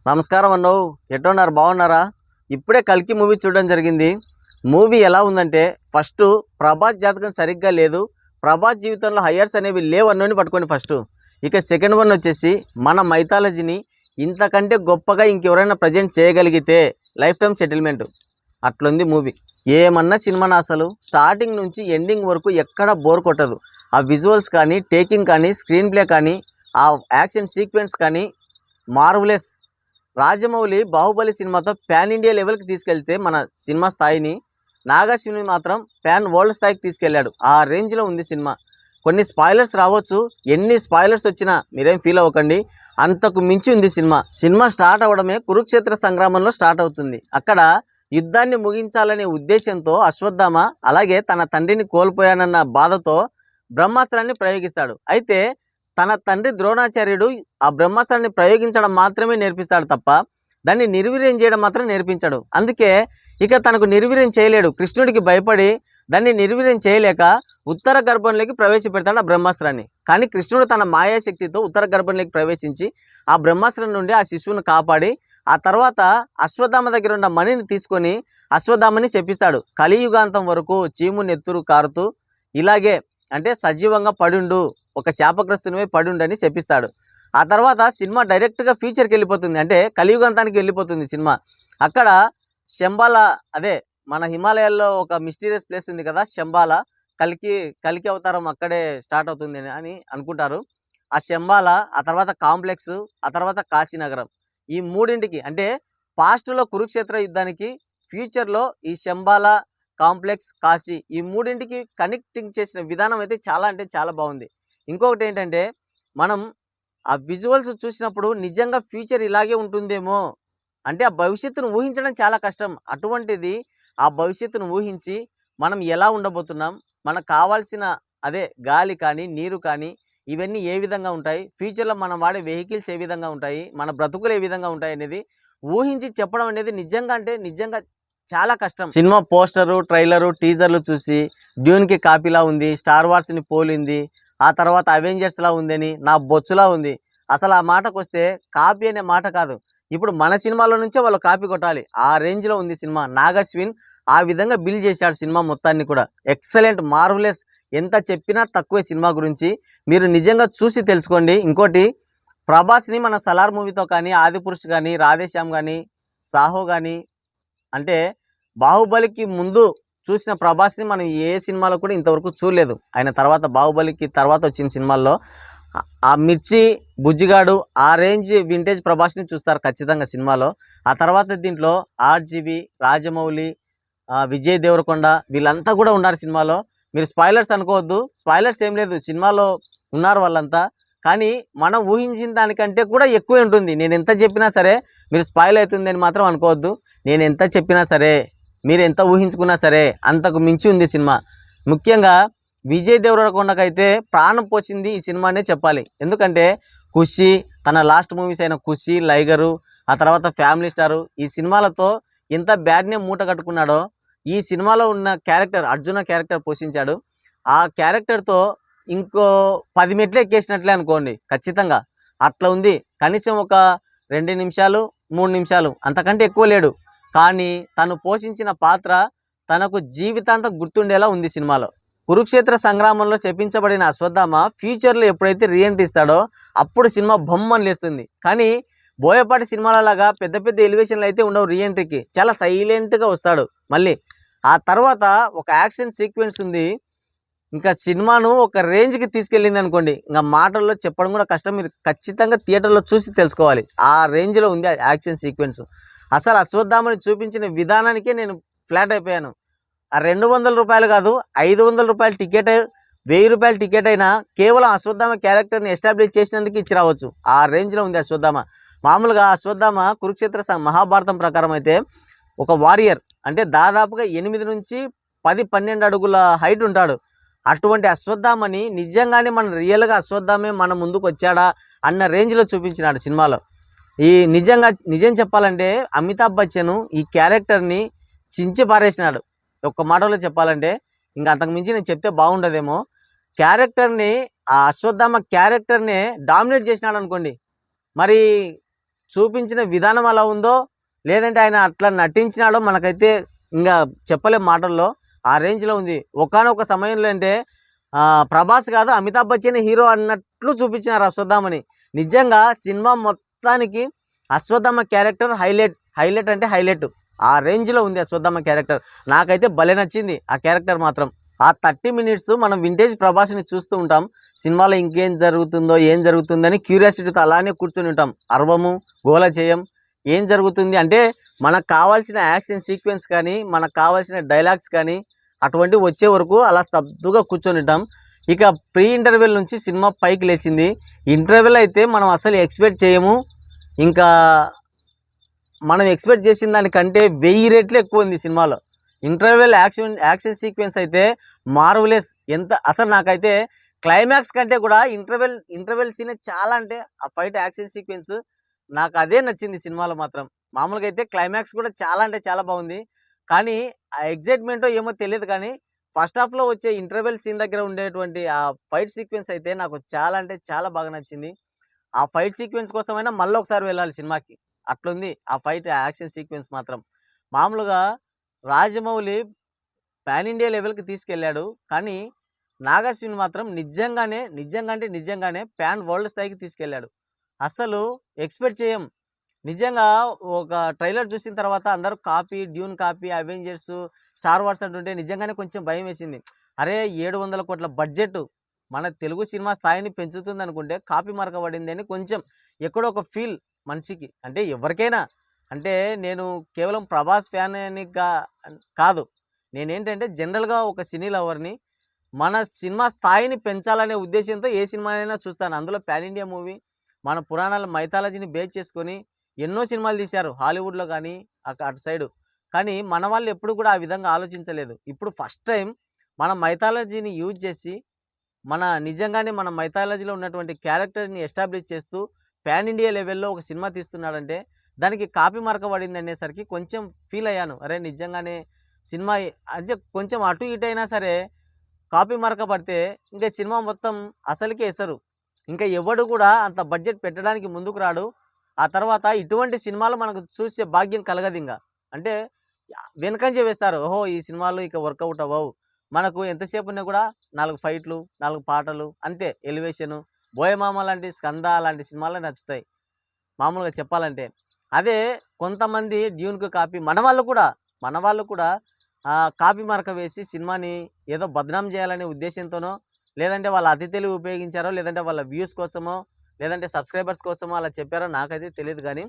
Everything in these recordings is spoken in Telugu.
నమస్కారం అన్నో, ఎట్టున్నారు? బాగున్నారా? ఇప్పుడే కల్కి మూవీ చూడడం జరిగింది. మూవీ ఎలా ఉందంటే, ఫస్ట్ ప్రభాస్ జాతకం సరిగ్గా లేదు, ప్రభాస్ జీవితంలో హైయర్స్ అనేవి లేవు అన్నోని పట్టుకోండి ఫస్ట్. ఇక సెకండ్ వన్ వచ్చేసి మన మైథాలజీని ఇంతకంటే గొప్పగా ఇంకెవరైనా ప్రజెంట్ చేయగలిగితే లైఫ్ టైం సెటిల్మెంట్. అట్లుంది మూవీ. ఏమన్నా సినిమాని అసలు స్టార్టింగ్ నుంచి ఎండింగ్ వరకు ఎక్కడ బోర్ కొట్టదు. ఆ విజువల్స్ కానీ, టేకింగ్ కానీ, స్క్రీన్ ప్లే కానీ, ఆ యాక్షన్ సీక్వెన్స్ కానీ మార్వలెస్. రాజమౌళి బాహుబలి సినిమాతో ప్యాన్ ఇండియా లెవెల్కి తీసుకెళ్తే మన సినిమా స్థాయిని, నాగార్జున మాత్రం ప్యాన్ వరల్డ్ స్థాయికి తీసుకెళ్లాడు. ఆ రేంజ్లో ఉంది సినిమా. కొన్ని స్పాయిలర్స్ రావచ్చు, ఎన్ని స్పాయిలర్స్ వచ్చినా మీరేం ఫీల్ అవ్వకండి, అంతకు మించి ఉంది సినిమా. సినిమా స్టార్ట్ అవ్వడమే కురుక్షేత్ర సంగ్రామంలో స్టార్ట్ అవుతుంది. అక్కడ యుద్ధాన్ని ముగించాలనే ఉద్దేశంతో అశ్వత్థామ అలాగే తన తండ్రిని కోల్పోయానన్న బాధతో బ్రహ్మాస్త్రాన్ని ప్రయోగిస్తాడు. అయితే తన తండ్రి ద్రోణాచార్యుడు ఆ బ్రహ్మాస్త్రాన్ని ప్రయోగించడం మాత్రమే నేర్పిస్తాడు తప్ప దాన్ని నిర్వీర్యం చేయడం మాత్రం నేర్పించాడు. అందుకే ఇక తనకు నిర్వీర్యం చేయలేడు. కృష్ణుడికి భయపడి దాన్ని నిర్వీర్యం చేయలేక ఉత్తర గర్భంలోకి ప్రవేశపెడతాడు ఆ బ్రహ్మాస్త్రాన్ని. కానీ కృష్ణుడు తన మాయాశక్తితో ఉత్తర గర్భంలోకి ప్రవేశించి ఆ బ్రహ్మాస్త్రం నుండి ఆ శిశువును కాపాడి ఆ తర్వాత అశ్వత్థామ దగ్గర ఉన్న మణిని తీసుకొని అశ్వత్థామని శపిస్తాడు. కలియుగాంతం వరకు చీము నెత్తురు కారుతూ ఇలాగే అంటే సజీవంగా పడుండు, ఒక శాపగ్రస్తునిపై పడుండు అని శపిస్తాడు. ఆ తర్వాత సినిమా డైరెక్ట్గా ఫ్యూచర్కి వెళ్ళిపోతుంది, అంటే కలియుగాంతానికి వెళ్ళిపోతుంది సినిమా. అక్కడ శంబాల, అదే మన హిమాలయాల్లో ఒక మిస్టీరియస్ ప్లేస్ ఉంది కదా శంబాల, కలికి అవతారం అక్కడే స్టార్ట్ అవుతుంది అని అనుకుంటారు. ఆ శంబాల, ఆ తర్వాత కాంప్లెక్స్, ఆ తర్వాత కాశీనగరం, ఈ మూడింటికి అంటే పాస్ట్లో కురుక్షేత్ర యుద్ధానికి, ఫ్యూచర్లో ఈ శంబాల, కాంప్లెక్స్, కాశీ, ఈ మూడింటికి కనెక్టింగ్ చేసిన విధానం అయితే చాలా అంటే చాలా బాగుంది. ఇంకొకటి ఏంటంటే, మనం ఆ విజువల్స్ చూసినప్పుడు నిజంగా ఫ్యూచర్ ఇలాగే ఉంటుందేమో అంటే ఆ భవిష్యత్తును ఊహించడం చాలా కష్టం. అటువంటిది ఆ భవిష్యత్తును ఊహించి మనం ఎలా ఉండబోతున్నాం, మనకు కావాల్సిన అదే గాలి కానీ, నీరు కానీ, ఇవన్నీ ఏ విధంగా ఉంటాయి, ఫ్యూచర్లో మనం వాడే వెహికల్స్ ఏ విధంగా ఉంటాయి, మన బ్రతుకులు ఏ విధంగా ఉంటాయి అనేది ఊహించి చెప్పడం అనేది నిజంగా అంటే నిజంగా చాలా కష్టం. సినిమా పోస్టరు, ట్రైలరు, టీజర్లు చూసి డ్యూన్కి కాపీలా ఉంది, స్టార్ వార్స్ని పోలింది, ఆ తర్వాత అవెంజర్స్లా ఉందని, నా బొచ్చులా ఉంది. అసలు ఆ మాటకు వస్తే కాపీ అనే మాట కాదు, ఇప్పుడు మన సినిమాలో నుంచే వాళ్ళు కాపీ కొట్టాలి, ఆ రేంజ్లో ఉంది సినిమా. నాగార్జున ఆ విధంగా బిల్డ్ చేశాడు సినిమా మొత్తాన్ని కూడా. Excellent, marvellous. ఎంత చెప్పినా తక్కువే సినిమా గురించి, మీరు నిజంగా చూసి తెలుసుకోండి. ఇంకోటి, ప్రభాస్ని మన సలార్ మూవీతో కానీ, ఆదిపురుష్ కానీ, రాధేశ్యామ్ కానీ, సాహో కానీ, అంటే బాహుబలికి ముందు చూసిన ప్రభాస్ని మనం ఏ సినిమాలో కూడా ఇంతవరకు చూడలేదు. ఆయన తర్వాత బాహుబలికి తర్వాత వచ్చిన సినిమాల్లో ఆ మిర్చి, బుజ్జిగాడు, ఆ రేంజ్ వింటేజ్ ప్రభాస్ని చూస్తారు ఖచ్చితంగా సినిమాలో. ఆ తర్వాత దీంట్లో ఆర్జీవి, రాజమౌళి, విజయ్ దేవరకొండ, వీళ్ళంతా కూడా ఉన్నారు సినిమాలో. మీరు స్పాయిలర్స్ అనుకోవద్దు, స్పాయిలర్స్ ఏం లేదు, సినిమాలో ఉన్నారు వాళ్ళంతా. కానీ మనం ఊహించిన దానికంటే కూడా ఎక్కువే ఉంటుంది. నేను ఎంత చెప్పినా సరే మీరు స్పాయిల్ అవుతుంది అని మాత్రం అనుకోవద్దు. నేను ఎంత చెప్పినా సరే, మీరు ఎంత ఊహించుకున్నా సరే, అంతకు మించి ఉంది సినిమా. ముఖ్యంగా విజయ్ దేవరకొండకైతే ప్రాణం పోసింది ఈ సినిమానే చెప్పాలి. ఎందుకంటే ఖుషి, తన లాస్ట్ మూవీస్ అయిన ఖుషి, లైగరు, ఆ తర్వాత ఫ్యామిలీ స్టారు, ఈ సినిమాలతో ఎంత బ్యాడ్ నేమ్ మూట కట్టుకున్నాడో ఈ సినిమాలో ఉన్న క్యారెక్టర్, అర్జున క్యారెక్టర్ పోషించాడు. ఆ క్యారెక్టర్తో ఇంకో 10 మెట్లు ఎక్కేసినట్లే అనుకోండి ఖచ్చితంగా. అట్లా ఉంది. కనీసం ఒక 2 నిమిషాలు 3 నిమిషాలు అంతకంటే ఎక్కువ లేడు. కానీ తను పోషించిన పాత్ర తనకు జీవితాంతం గుర్తుండేలా ఉంది సినిమాలో. కురుక్షేత్ర సంగ్రామంలో శపించబడిన అశ్వత్థామ ఫ్యూచర్లో ఎప్పుడైతే రీఎంట్రీ ఇస్తాడో అప్పుడు సినిమా బొమ్మని లేస్తుంది. కానీ బోయపాటి సినిమాలలాగా పెద్ద పెద్ద ఎలివేషన్లు అయితే ఉండవు రీఎంట్రీకి, చాలా సైలెంట్గా వస్తాడు మళ్ళీ. ఆ తర్వాత ఒక యాక్షన్ సీక్వెన్స్ ఉంది, ఇంకా సినిమాను ఒక రేంజ్కి తీసుకెళ్ళింది అనుకోండి, ఇంకా మాటల్లో చెప్పడం కూడా కష్టం, మీరు ఖచ్చితంగా థియేటర్లో చూసి తెలుసుకోవాలి. ఆ రేంజ్లో ఉంది ఆ యాక్షన్ సీక్వెన్స్. అసలు అశ్వత్థామని చూపించిన విధానానికే నేను ఫ్లాట్ అయిపోయాను. ఆ 200 రూపాయలు కాదు, 500 రూపాయల టికెట్, 1000 రూపాయల టికెట్ అయినా కేవలం అశ్వత్థామ క్యారెక్టర్ని ఎస్టాబ్లిష్ చేసినందుకు ఇచ్చి రావచ్చు. ఆ రేంజ్లో ఉంది అశ్వత్థామ. మామూలుగా అశ్వత్థామ కురుక్షేత్ర మహాభారతం ప్రకారం అయితే ఒక వారియర్, అంటే దాదాపుగా 8 నుంచి 10-12 అడుగుల హైట్ ఉంటాడు. అటువంటి అశ్వత్థామని నిజంగానే మన రియల్గా అశ్వత్థామే మన ముందుకు వచ్చాడా అన్న రేంజ్లో చూపించినాడు సినిమాలో. ఈ నిజం చెప్పాలంటే అమితాబ్ బచ్చన్ ఈ క్యారెక్టర్ని చించి పారేసినాడు. ఒక్క మాటలో చెప్పాలంటే, ఇంకా అంతకుమించి నేను చెప్తే బాగుండదేమో. క్యారెక్టర్ని, ఆ అశ్వత్థామ క్యారెక్టర్నే డామినేట్ చేసినాడు అనుకోండి. మరి చూపించిన విధానం అలా ఉందో లేదంటే ఆయన అట్లా నటించినాడో మనకైతే ఇంకా చెప్పలేం మాటల్లో. ఆ రేంజ్లో ఉంది. ఒకానొక సమయంలో అంటే ప్రభాస్ కాదు అమితాబ్ బచ్చన్ హీరో అన్నట్లు చూపించినారు అశ్వత్థామని. నిజంగా సినిమా మొత్తానికి అశ్వత్థామ క్యారెక్టర్ హైలైట్ అంటే హైలైట్. ఆ రేంజ్లో ఉంది అశ్వత్థామ క్యారెక్టర్. నాకైతే భలే నచ్చింది ఆ క్యారెక్టర్ మాత్రం. ఆ 30 మినిట్స్ మనం వింటేజ్ ప్రభాస్ని చూస్తూ ఉంటాం. సినిమాలో ఇంకేం జరుగుతుందో ఏం జరుగుతుందని క్యూరియాసిటీతో అలానే కూర్చొని ఉంటాం. అరవము, గోల చేయం, ఏం జరుగుతుంది అంటే మనకు కావాల్సిన యాక్షన్ సీక్వెన్స్ కానీ మనకు కావాల్సిన డైలాగ్స్ కానీ అటువంటివి వచ్చే వరకు అలా స్తబ్దుగా కూర్చొని ఉంటాం. ఇక ప్రీ ఇంటర్వెల్ నుంచి సినిమా పైకి లేచింది. ఇంటర్వెల్ అయితే మనం అసలు ఎక్స్పెక్ట్ చేయము. ఇంకా మనం ఎక్స్పెక్ట్ చేసిన దానికంటే 1000 రెట్లు ఎక్కువ ఉంది సినిమాలో. ఇంటర్వెల్ యాక్షన్ సీక్వెన్స్ అయితే మార్వలెస్. ఎంత అసలు నాకైతే క్లైమాక్స్ కంటే కూడా ఇంటర్వెల్ సీన్ చాలా, అంటే ఆ ఫైట్ యాక్షన్ సీక్వెన్స్ నాకు అదే నచ్చింది సినిమాలో మాత్రం. మామూలుగా అయితే క్లైమాక్స్ కూడా చాలా అంటే చాలా బాగుంది. కానీ ఆ ఎగ్జైట్మెంటో ఏమో తెలియదు కానీ ఫస్ట్ హాఫ్లో వచ్చే ఇంటర్వెల్ సీన్ దగ్గర ఉండేటువంటి ఆ ఫైట్ సీక్వెన్స్ అయితే నాకు చాలా అంటే చాలా బాగా నచ్చింది. ఆ ఫైట్ సీక్వెన్స్ కోసమైనా మళ్ళీ ఒకసారి వెళ్ళాలి సినిమాకి, అట్లుంది ఆ ఫైట్ యాక్షన్ సీక్వెన్స్ మాత్రం. మామూలుగా రాజమౌళి పాన్ ఇండియా లెవెల్కి తీసుకెళ్ళాడు. కానీ నాగార్జున మాత్రం నిజంగానే పాన్ వరల్డ్ స్థాయికి తీసుకెళ్ళాడు. అసలు ఎక్స్పెక్ట్ చేయం. నిజంగా ఒక ట్రైలర్ చూసిన తర్వాత అందరూ Dune copy, Avengers, star wars అంటుంటే నిజంగానే కొంచెం భయం వేసింది. అరే 700 కోట్ల బడ్జెట్ మన తెలుగు సినిమా స్థాయిని పెంచుతుంది అనుకుంటే కాపీ మార్క పడింది అని కొంచెం ఎక్కడో ఒక ఫీల్ మనిషికి, అంటే ఎవరికైనా. అంటే నేను కేవలం ప్రభాస్ ఫ్యాన్ అని కాదు, నేనేంటంటే జనరల్గా ఒక సినీ లవర్ని. మన సినిమా స్థాయిని పెంచాలనే ఉద్దేశంతో ఏ సినిమా అయినా చూస్తాను. అందులో పాన్ ఇండియా మూవీ మన పురాణాల మైథాలజీని బేస్ చేసుకొని ఎన్నో సినిమాలు తీశారు హాలీవుడ్లో కానీ అటు సైడు. కానీ మన వాళ్ళు ఎప్పుడు కూడా ఆ విధంగా ఆలోచించలేదు. ఇప్పుడు ఫస్ట్ టైం మన మైథాలజీని యూజ్ చేసి నిజంగానే మన మైథాలజీలో ఉన్నటువంటి క్యారెక్టర్ని ఎస్టాబ్లిష్ చేస్తూ పాన్ ఇండియా లెవెల్లో ఒక సినిమా తీస్తున్నాడంటే దానికి కాపీ మార్క పడింది అనేసరికి కొంచెం ఫీల్ అయ్యాను. అరే నిజంగానే సినిమా అంటే కొంచెం అటు ఇటు అయినా సరే కాపీ మార్క పడితే ఇంకా సినిమా మొత్తం అసలుకే ఎసరు. ఇంకా ఎవడు కూడా అంత బడ్జెట్ పెట్టడానికి ముందుకు రాడు. ఆ తర్వాత ఇటువంటి సినిమాలు మనకు చూసే భాగ్యం కలగదు. ఇంకా అంటే వెనకంజే వేస్తారు. ఓహో ఈ సినిమాలు ఇక వర్కౌట్ అవ్వవు. మనకు ఎంతసేపు ఉన్నా కూడా 4 ఫైట్లు, 4 పాటలు అంతే. ఎలివేషను, బోయమామ లాంటి, స్కంద లాంటి సినిమాలే నచ్చుతాయి మామూలుగా చెప్పాలంటే. అదే కొంతమంది డ్యూన్కు కాపీ మన వాళ్ళు కూడా కాపీ మార్క వేసి సినిమాని ఏదో బద్నాం చేయాలనే ఉద్దేశంతోనో, లేదంటే వాళ్ళ అతి తెలివి ఉపయోగించారో, లేదంటే వాళ్ళ వ్యూస్ కోసమో, లేదంటే సబ్స్క్రైబర్స్ కోసమో అలా చెప్పారో నాకైతే తెలియదు. కానీ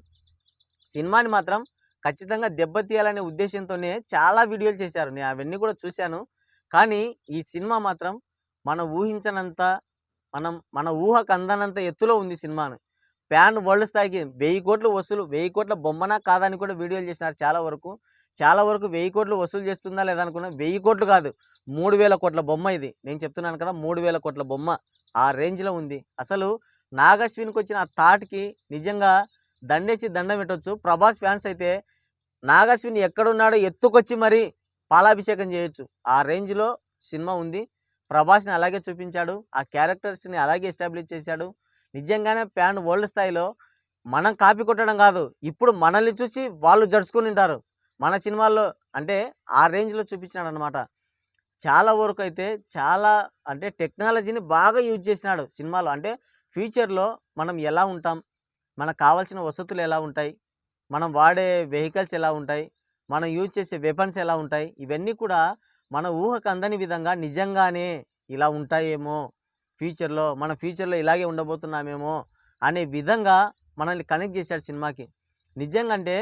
సినిమాని మాత్రం ఖచ్చితంగా దెబ్బతీయాలనే ఉద్దేశంతోనే చాలా వీడియోలు చేశారు. నేను అవన్నీ కూడా చూశాను. కానీ ఈ సినిమా మాత్రం మనం ఊహించనంత, మన ఊహకు అందనంత ఎత్తులో ఉంది సినిమాను. పాన్ వరల్డ్ స్థాయికి 1000 కోట్లు వసూలు, 1000 కోట్ల బొమ్మనా కాదని కూడా వీడియోలు చేసినారు. చాలా వరకు 1000 కోట్లు వసూలు చేస్తుందా లేదా అనుకున్నా. 1000 కోట్లు కాదు, 3000 కోట్ల బొమ్మ ఇది. నేను చెప్తున్నాను కదా, 3000 కోట్ల బొమ్మ. ఆ రేంజ్లో ఉంది. అసలు నాగశ్విన్కి వచ్చిన ఆ థాట్కి నిజంగా దండేసి దండం పెట్టవచ్చు. ప్రభాస్ ఫ్యాన్స్ అయితే నాగశ్విన్ ఎక్కడున్నాడో ఎత్తుకొచ్చి మరీ పాలాభిషేకం చేయొచ్చు. ఆ రేంజ్లో సినిమా ఉంది. ప్రభాస్ని అలాగే చూపించాడు, ఆ క్యారెక్టర్స్ని అలాగే ఎస్టాబ్లిష్ చేశాడు. నిజంగానే పాన్ వరల్డ్ స్థాయిలో మనం కాపీ కొట్టడం కాదు, ఇప్పుడు మనల్ని చూసి వాళ్ళు జడుచుకుని ఉంటారు మన సినిమాల్లో. అంటే ఆ రేంజ్లో చూపించినాడు అనమాట. చాలా వరకు అయితే అంటే టెక్నాలజీని బాగా యూజ్ చేసినాడు సినిమాలో. అంటే ఫ్యూచర్లో మనం ఎలా ఉంటాం, మనకు కావాల్సిన వసతులు ఎలా ఉంటాయి, మనం వాడే వెహికల్స్ ఎలా ఉంటాయి, మనం యూజ్ చేసే వెపన్స్ ఎలా ఉంటాయి, ఇవన్నీ కూడా మన ఊహకు అందని విధంగా నిజంగానే ఇలా ఉంటాయేమో ఫ్యూచర్లో, మన ఫ్యూచర్లో ఇలాగే ఉండబోతున్నామేమో అనే విధంగా మనల్ని కనెక్ట్ చేశాడు సినిమాకి. నిజంగా అంటే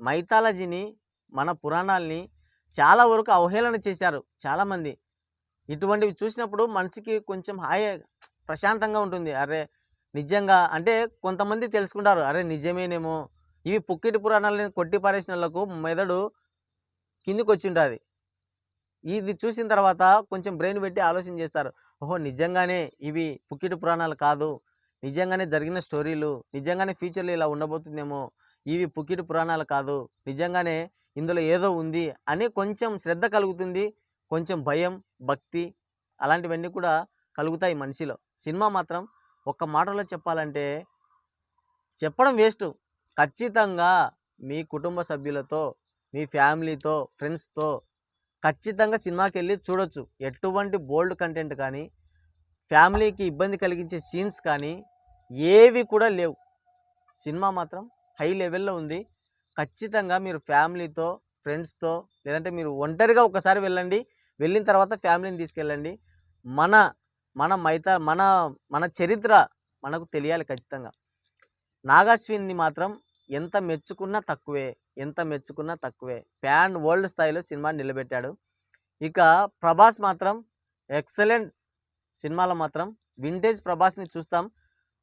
మైథాలజీని, మన పురాణాలని చాలా వరకు అవహేళన చేశారు చాలామంది. ఇటువంటివి చూసినప్పుడు మనసుకి కొంచెం ప్రశాంతంగా ఉంటుంది. అరే నిజంగా అంటే కొంతమంది తెలుసుకుంటారు, అరే నిజమేనేమో, ఇవి పుక్కిటి పురాణాలని కొట్టి పారేసినోళ్లకు మెదడు కిందికి వచ్చి ఉంటుంది. ఇది చూసిన తర్వాత కొంచెం బ్రెయిన్ పెట్టి ఆలోచన చేస్తారు. ఓహో నిజంగానే ఇవి పుక్కిటి పురాణాలు కాదు, నిజంగానే జరిగిన స్టోరీలు, నిజంగానే ఫ్యూచర్లో ఇలా ఉండబోతుందేమో, ఇవి పుక్కిటి పురాణాలు కాదు, నిజంగానే ఇందులో ఏదో ఉంది అని కొంచెం శ్రద్ధ కలుగుతుంది. కొంచెం భయం, భక్తి అలాంటివన్నీ కూడా కలుగుతాయి మనిషిలో. సినిమా మాత్రం ఒక్క మాటలో చెప్పాలంటే చెప్పడం వేస్ట్. ఖచ్చితంగా మీ కుటుంబ సభ్యులతో, మీ ఫ్యామిలీతో, ఫ్రెండ్స్తో ఖచ్చితంగా సినిమాకి వెళ్ళి చూడొచ్చు. ఎటువంటి బోల్డ్ కంటెంట్ కానీ, ఫ్యామిలీకి ఇబ్బంది కలిగించే సీన్స్ కానీ ఏవి కూడా లేవు. సినిమా మాత్రం హై లెవెల్లో ఉంది. ఖచ్చితంగా మీరు ఫ్యామిలీతో, ఫ్రెండ్స్తో, లేదంటే మీరు ఒంటరిగా ఒకసారి వెళ్ళండి. వెళ్ళిన తర్వాత ఫ్యామిలీని తీసుకెళ్ళండి. మన మన మన మన చరిత్ర మనకు తెలియాలి ఖచ్చితంగా. నాగాశ్విన్ని మాత్రం ఎంత మెచ్చుకున్నా తక్కువే, ఎంత మెచ్చుకున్నా తక్కువే. ప్యాన్ వరల్డ్ స్థాయిలో సినిమాని నిలబెట్టాడు. ఇక ప్రభాస్ మాత్రం ఎక్సలెంట్. సినిమాలో మాత్రం వింటేజ్ ప్రభాస్ని చూస్తాం.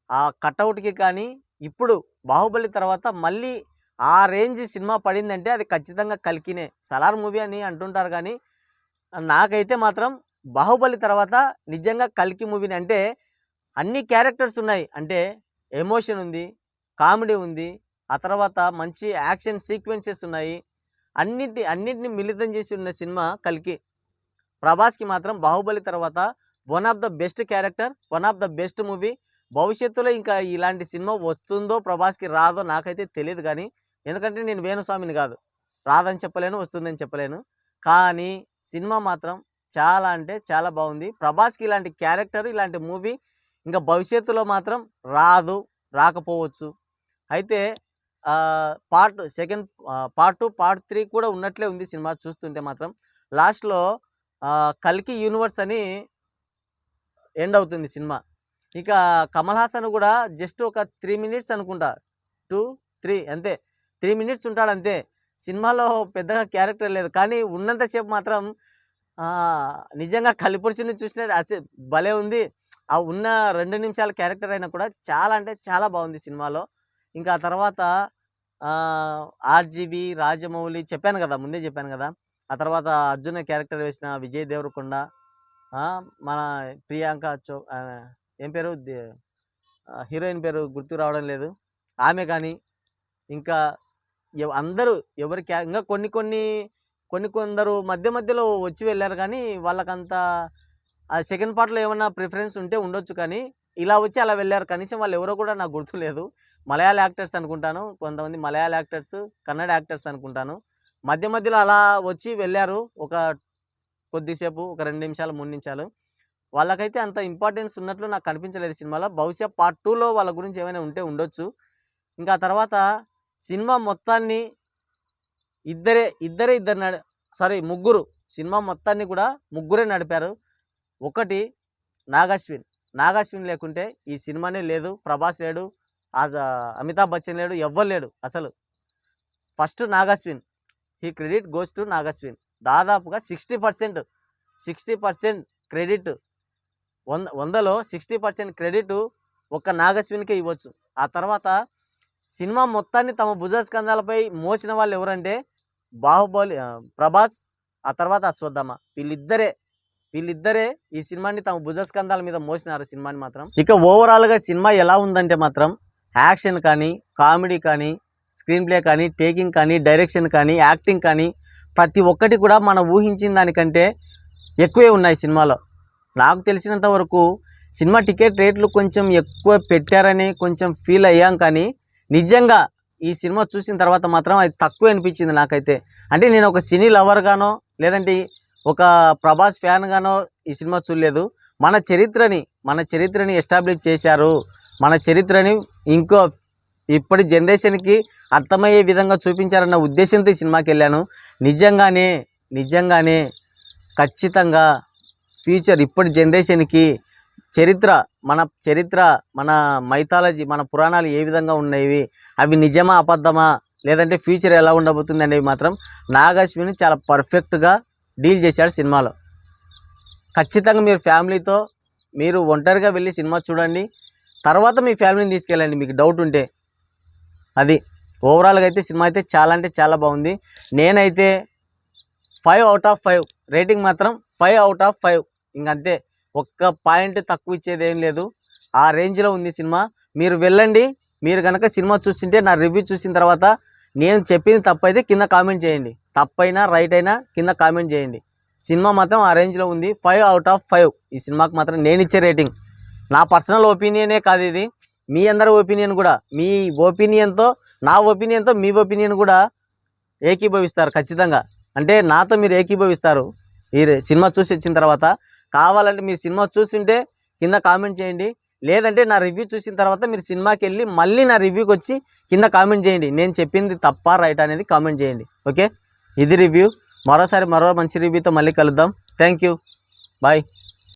ఆ కటౌట్కి కానీ ఇప్పుడు బాహుబలి తర్వాత మళ్ళీ ఆ రేంజ్ సినిమా పడిందంటే అది ఖచ్చితంగా కల్కినే. సలార్ మూవీ అని అంటుంటారు కానీ నాకైతే మాత్రం బాహుబలి తర్వాత నిజంగా కల్కి మూవీని, అంటే అన్ని క్యారెక్టర్స్ ఉన్నాయి, అంటే ఎమోషన్ ఉంది, కామెడీ ఉంది, ఆ తర్వాత మంచి యాక్షన్ సీక్వెన్సెస్ ఉన్నాయి, అన్నిటిని మిళితం చేసి ఉన్న సినిమా కల్కి. ప్రభాస్కి మాత్రం బాహుబలి తర్వాత one of the best character, one of the best movie. భవిష్యత్తులో ఇంకా ఇలాంటి సినిమా వస్తుందో ప్రభాస్కి రాదో నాకైతే తెలియదు కానీ, ఎందుకంటే నేను వేణుస్వామిని కాదు, రాదని చెప్పలేను, వస్తుందని చెప్పలేను. కానీ సినిమా మాత్రం చాలా అంటే చాలా బాగుంది. ప్రభాస్కి ఇలాంటి క్యారెక్టర్, ఇలాంటి మూవీ ఇంకా భవిష్యత్తులో మాత్రం రాకపోవచ్చు. అయితే పార్ట్ 2, పార్ట్ 3 కూడా ఉన్నట్లే ఉంది సినిమా చూస్తుంటే మాత్రం. లాస్ట్లో కల్కి యూనివర్స్ అని ఎండ్ అవుతుంది సినిమా. ఇక కమల్ హాసన్ కూడా జస్ట్ ఒక 3 మినిట్స్ అనుకుంటా, 2, 3 అంతే, 3 మినిట్స్ ఉంటాడు అంతే. సినిమాలో పెద్దగా క్యారెక్టర్ లేదు, కానీ ఉన్నంతసేపు మాత్రం నిజంగా కలిపురుషుని చూసినట్టు అసలు భలే ఉంది. ఆ ఉన్న 2 నిమిషాల క్యారెక్టర్ అయినా కూడా చాలా అంటే చాలా బాగుంది సినిమాలో. ఇంకా ఆ తర్వాత ఆర్జీవి, రాజమౌళి చెప్పాను కదా, ముందే చెప్పాను కదా. ఆ తర్వాత అర్జున క్యారెక్టర్ వేసిన విజయ్ దేవరకొండ, మన ప్రియాంక ఏం పేరు, హీరోయిన్ పేరు గుర్తు రావడం లేదు, ఆమె కానీ, ఇంకా అందరూ ఎవరికి ఇంకా కొందరు మధ్యలో వచ్చి వెళ్ళారు కానీ వాళ్ళకంత సెకండ్ పార్ట్లో ఏమన్నా ప్రిఫరెన్స్ ఉంటే ఉండొచ్చు, కానీ ఇలా వచ్చి అలా వెళ్ళారు. కనీసం వాళ్ళు ఎవరో కూడా నాకు గుర్తులేదు. మలయాళ యాక్టర్స్ అనుకుంటాను, కొంతమంది మలయాళ యాక్టర్స్, కన్నడ యాక్టర్స్ అనుకుంటాను. మధ్యలో అలా వచ్చి వెళ్ళారు ఒక కొద్దిసేపు, ఒక 2 నిమిషాలు 3 నిమిషాలు. వాళ్ళకైతే అంత ఇంపార్టెన్స్ ఉన్నట్లు నాకు కనిపించలేదు సినిమాలో. బహుశా పార్ట్ 2లో వాళ్ళ గురించి ఏమైనా ఉంటే ఉండొచ్చు. ఇంకా తర్వాత సినిమా మొత్తాన్ని ముగ్గురు, సినిమా మొత్తాన్ని కూడా ముగ్గురే నడిపారు. ఒకటి నాగాశ్విన్ లేకుంటే ఈ సినిమానే లేదు. ప్రభాస్ లేడు, అమితాబ్ బచ్చన్ లేడు, ఎవ్వరు లేడు అసలు. ఫస్ట్ నాగాశ్విన్, ఈ క్రెడిట్ గోస్ టు నాగాశ్విన్. దాదాపుగా 60% క్రెడిట్, 100లో 60% క్రెడిట్ ఒక్క నాగాశ్విన్కే ఇవ్వచ్చు. ఆ తర్వాత సినిమా మొత్తాన్ని తమ భుజస్కంధాలపై మోసిన వాళ్ళు ఎవరంటే బాహుబలి, ప్రభాస్, ఆ తర్వాత అశ్వత్థామ. వీళ్ళిద్దరే ఈ సినిమాని తమ భుజస్కంధాల మీద మోసినారు సినిమాని మాత్రం. ఇక ఓవరాల్గా సినిమా ఎలా ఉందంటే మాత్రం యాక్షన్ కానీ, కామెడీ కానీ, స్క్రీన్ ప్లే కానీ, టేకింగ్ కానీ, డైరెక్షన్ కానీ, యాక్టింగ్ కానీ ప్రతి ఒక్కటి కూడా మనం ఊహించిన దానికంటే ఎక్కువే ఉన్నాయి సినిమాలో. నాకు తెలిసినంత వరకు సినిమా టికెట్ రేట్లు కొంచెం ఎక్కువ పెట్టారని కొంచెం ఫీల్ అయ్యాం, కానీ నిజంగా ఈ సినిమా చూసిన తర్వాత మాత్రం అది తక్కువ అనిపించింది నాకైతే. అంటే నేను ఒక సినీ లవర్గానో లేదంటే ఒక ప్రభాస్ ఫ్యాన్గానో ఈ సినిమా చూడలేదు. మన చరిత్రని ఎస్టాబ్లిష్ చేశారు, మన చరిత్రని ఇప్పటి జనరేషన్కి అర్థమయ్యే విధంగా చూపించారన్న ఉద్దేశంతో ఈ సినిమాకి వెళ్ళాను. నిజంగానే ఖచ్చితంగా ఫ్యూచర్ ఇప్పటి జనరేషన్కి చరిత్ర, మన మైథాలజీ, మన పురాణాలు ఏ విధంగా ఉన్నాయి, అవి నిజమా అబద్ధమా, లేదంటే ఫ్యూచర్ ఎలా ఉండబోతుంది అనేవి మాత్రం నాగాశ్విని చాలా పర్ఫెక్ట్గా డీల్ చేశాడు సినిమాలో. ఖచ్చితంగా మీరు ఫ్యామిలీతో, మీరు ఒంటరిగా వెళ్ళి సినిమా చూడండి, తర్వాత మీ ఫ్యామిలీని తీసుకెళ్ళండి మీకు డౌట్ ఉంటే. అది ఓవరాల్గా అయితే సినిమా అయితే చాలా అంటే చాలా బాగుంది. నేనైతే 5/5 రేటింగ్ మాత్రం 5/5. ఇంకంతే, ఒక్క పాయింట్ తక్కువ ఇచ్చేది ఏం లేదు. ఆ రేంజ్లో ఉంది సినిమా. మీరు వెళ్ళండి. మీరు కనుక సినిమా చూస్తుంటే నా రివ్యూ చూసిన తర్వాత నేను చెప్పింది తప్పైతే కింద కామెంట్ చేయండి, తప్పైనా రైట్ అయినా కింద కామెంట్ చేయండి. సినిమా మాత్రం ఆ రేంజ్లో ఉంది. 5/5 ఈ సినిమాకి మాత్రం నేను ఇచ్చే రేటింగ్. నా పర్సనల్ ఒపీనియనే కాదు ఇది, మీ అందరి ఒపీనియన్ కూడా, మీ ఒపీనియన్తో నా ఒపీనియన్తో మీ ఒపీనియన్ కూడా ఏకీభవిస్తారు ఖచ్చితంగా. అంటే నాతో మీరు ఏకీభవిస్తారు ఈ సినిమా చూసి వచ్చిన తర్వాత. కావాలంటే మీరు సినిమా చూస్తుంటే కింద కామెంట్ చేయండి, లేదంటే నా రివ్యూ చూసిన తర్వాత మీరు సినిమాకి వెళ్ళి మళ్ళీ నా రివ్యూకి వచ్చి కింద కామెంట్ చేయండి. నేను చెప్పింది తప్ప రైట్ అనేది కామెంట్ చేయండి. ఓకే, ఇది రివ్యూ. మరో మంచి రివ్యూతో మళ్ళీ కలుద్దాం. Thank you, bye.